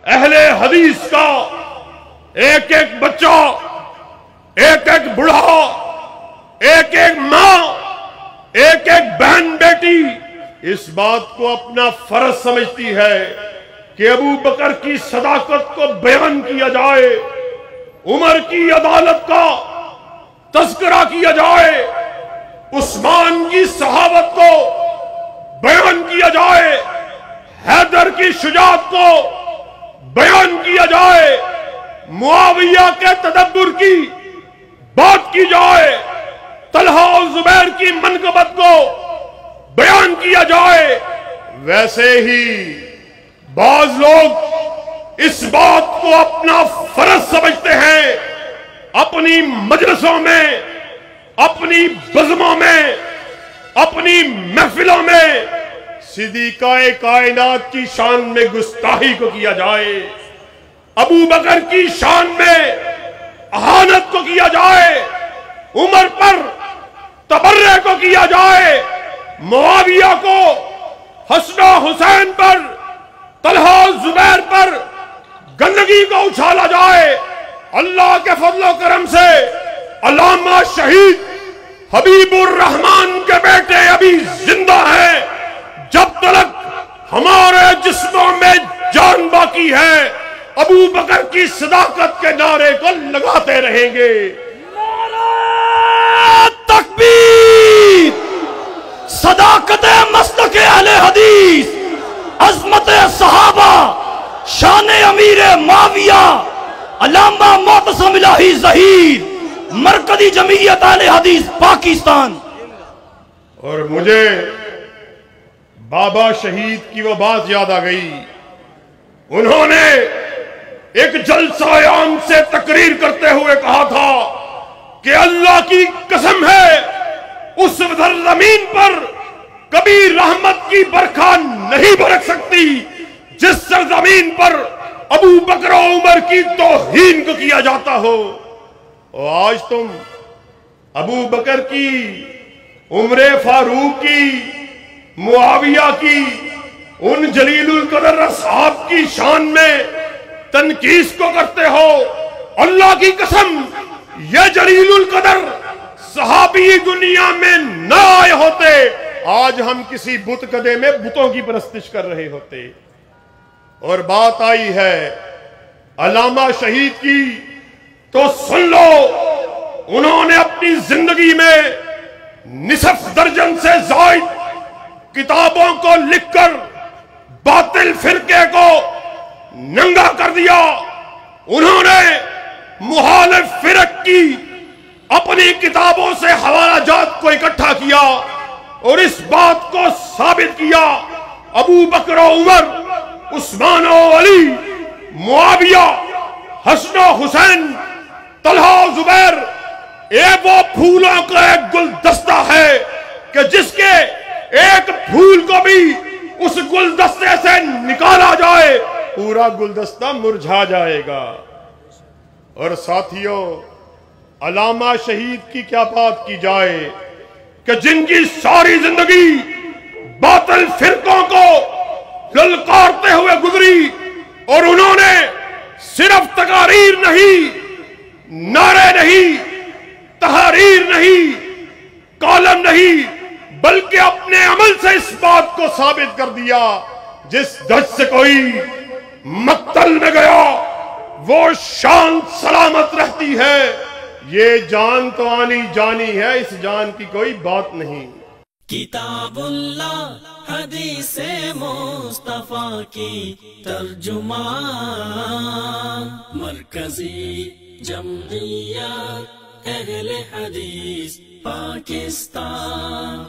اہل حدیث کا ایک ایک بچہ، ایک ایک بڑھا، ایک ایک ماں، ایک ایک بہن بیٹی اس بات کو اپنا فرض سمجھتی ہے کہ ابو بکر کی صداقت کو بیان کیا جائے، عمر کی عدالت کا تذکرہ کیا جائے، عثمان کی صحابت کو بیان کیا جائے، حیدر کی شجاعت کو بیان کیا جائے، معاویہ کے تدبر کی بات کی جائے، طلحہ اور زبیر کی منقبت کو بیان کیا جائے۔ ویسے ہی بعض لوگ اس بات کو اپنا فرض سمجھتے ہیں، اپنی مجلسوں میں، اپنی بزموں میں، اپنی محفلوں میں صدیقہ کائنات کی شان میں گستاخی کو کیا جائے، ابو بکر کی شان میں اہانت کو کیا جائے، عمر پر تبرع کو کیا جائے، معاویہ کو، حسن و حسین پر، طلحہ زبیر پر گندگی کو اچھالا جائے۔ اللہ کے فضل و کرم سے علامہ شہید حبیب الرحمن کے بیٹے ابھی زندہ ہیں، جب تک ہمارے جسموں میں جان باقی ہے ابو بکر کی صداقت کے نعرے کو لگاتے رہیں گے۔ نعرہ تکبیر! صداقت مسلک اہل حدیث، عظمت صحابہ، شان امیر معاویہ، علامہ معتصم الہی ظہیر، مرکزی جمعیت اہل حدیث پاکستان۔ اور مجھے بابا شہید کی وہ بات یاد آ گئی، انہوں نے ایک جلسہ عام سے تقریر کرتے ہوئے کہا تھا کہ اللہ کی قسم ہے اس زمین پر کبھی رحمت کی برکھا نہیں برک سکتی جس سرزمین پر ابو بکر و عمر کی توہین کو کیا جاتا ہو۔ اور آج تم ابو بکر کی، عمر فاروق کی، معاویہ کی، ان جلیل القدر اصحاب کی شان میں تنقیس کو کرتے ہو۔ اللہ کی قسم یہ جلیل القدر صحابی دنیا میں نہ آئے ہوتے، آج ہم کسی بت کدے میں بتوں کی پرستش کر رہے ہوتے۔ اور بات آئی ہے علامہ شہید کی تو سن لو، انہوں نے اپنی زندگی میں نصف درجن سے زائد کتابوں کو لکھ کر باطل فرقے کو ننگا کر دیا۔ انہوں نے مخالف فرق کی اپنی کتابوں سے حوالہ جات کو اکٹھا کیا اور اس بات کو ثابت کیا ابو بکر و عمر، عثمان و علی، معاویہ، حسن و حسین، طلحہ و زبیر وہ پھولوں کا ایک گلدستہ ہے کہ جس کے ایک پھول کو بھی اس گلدستے سے نکالا جائے پورا گلدستہ مرجھا جائے گا۔ اور ساتھیوں، علامہ شہید کی کیا بات کی جائے کہ جن کی ساری زندگی باطل فرقوں کو للکارتے ہوئے گزری، اور انہوں نے صرف تقاریر نہیں، نعرے نہیں، تحریر نہیں، کالم نہیں، بلکہ اپنے عمل سے اس بات کو ثابت کر دیا جس دھج سے کوئی مقتل میں گیا وہ شان سلامت رہتی ہے۔ یہ جان تو آنی جانی ہے، اس جان کی کوئی بات نہیں۔ کتاب اللہ حدیث مصطفیٰ کی ترجمہ، مرکزی جمعیت اہل حدیث پاکستان۔